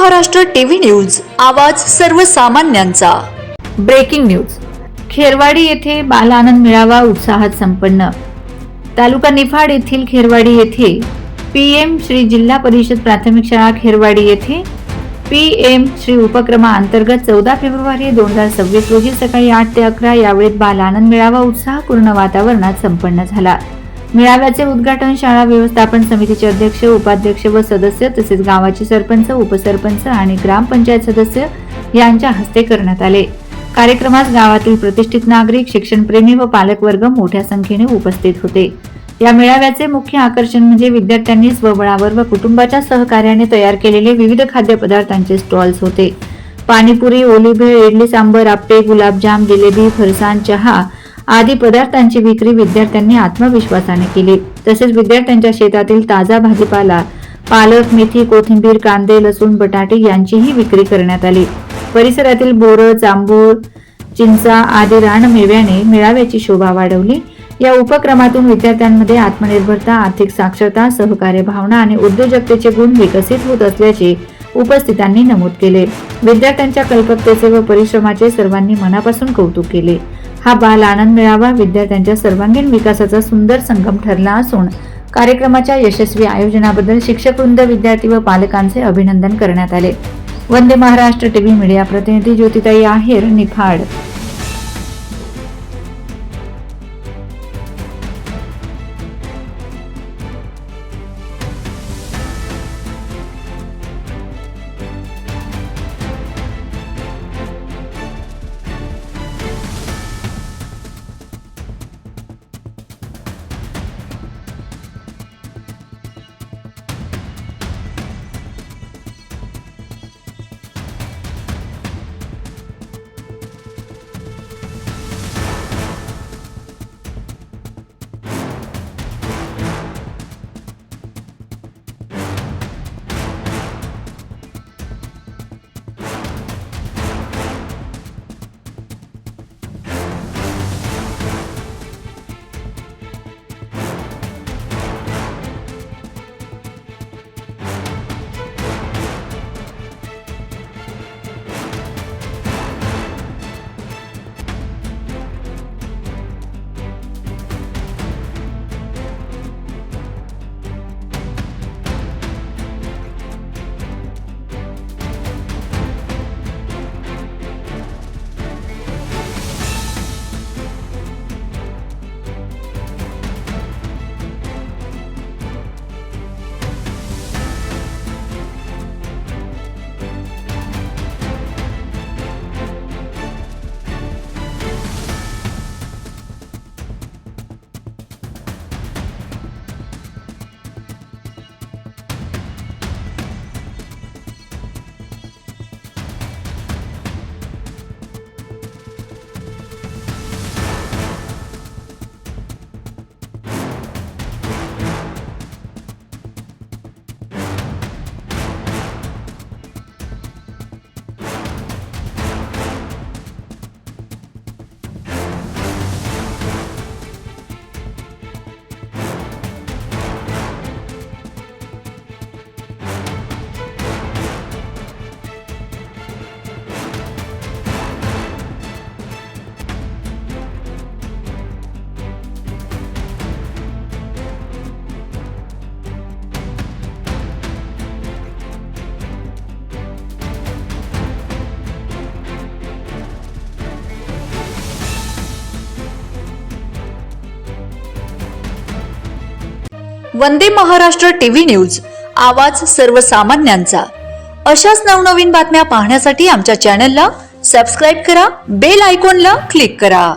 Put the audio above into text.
Maharashtra TV news, आवाज सर्वसामान्यांचा। Breaking news. Kherwadi येथे बाल आनंद मेळावा उत्साहात संपन्न। तालुका निफाड येथील खेरवाडी येथे पीएम श्री जिल्हा परिषद प्राथमिक शाळा खेरवाडी येथे पीएम श्री उपक्रमाअंतर्गत 14 फेब्रुवारी 2026 रोजी सकाळी 8 ते 11 या वेळेत बाल आनंद मेळावा उत्साहपूर्ण वातावरणात संपन्न झाला। मेळाव्याचे उद्घाटन शाळा व्यवस्थापन समितीचे अध्यक्ष, उपाध्यक्ष व सदस्य तसेच गावाचे सरपंच, उपसरपंच आणि ग्रामपंचायत सदस्य यांच्या हस्ते करण्यात आले। कार्यक्रमास गावातील प्रतिष्ठित नागरिक, शिक्षणप्रेमी व पालकवर्ग मोठ्या संख्येने उपस्थित होते। या मेळाव्याचे मुख्य आकर्षण म्हणजे विद्यार्थ्यांनी स्वबळावर व कुटुंबाच्या सहकार्याने तयार केलेले विविध खाद्यपदार्थांचे स्टॉल्स होते। पाणीपुरी, ओली भेळ, इडली सांबर, आप्पे, गुलाबजाम, जिलेबी, फरसाण, चहा आदी पदार्थांची विक्री विद्यार्थ्यांनी आत्मविश्वासाने केली। तसेच विद्यार्थ्यांच्या शेतातील ताजा भाजीपाला, पालक, मेथी, कोथिंबीर, कांदे, लसूण, बटाटे यांचीही विक्री करण्यात आली। परिसरातील बोरं, जांभूळ, चिंचा आदी रानमेव्याने मेळाव्याची शोभा वाढवली। या उपक्रमातून विद्यार्थ्यांमध्ये आत्मनिर्भरता, आर्थिक साक्षरता, सहकार्य भावना आणि उद्योजकतेचे गुण विकसित होत असल्याचे उपस्थितांनी नमूद केले। विद्यार्थ्यांच्या कल्पकतेचे व परिश्रमाचे सर्वांनी मनापासून कौतुक केले। हा बाल आनंद मेळावा विद्यार्थ्यांच्या सर्वांगीण विकासाचा सुंदर संगम ठरला असून कार्यक्रमाच्या यशस्वी आयोजनाबद्दल शिक्षकवृंद, विद्यार्थी व पालकांचे अभिनंदन करण्यात आले। वंदे महाराष्ट्र टीव्ही मीडिया प्रतिनिधी ज्योतिताई आहेर, निफाड। वंदे महाराष्ट्र टीव्ही न्यूज, आवाज सर्वसामान्यांचा। अशाच नवनवीन बातम्या पाहण्यासाठी आमच्या चॅनलला सबस्क्राइब करा, बेल आयकॉनला क्लिक करा।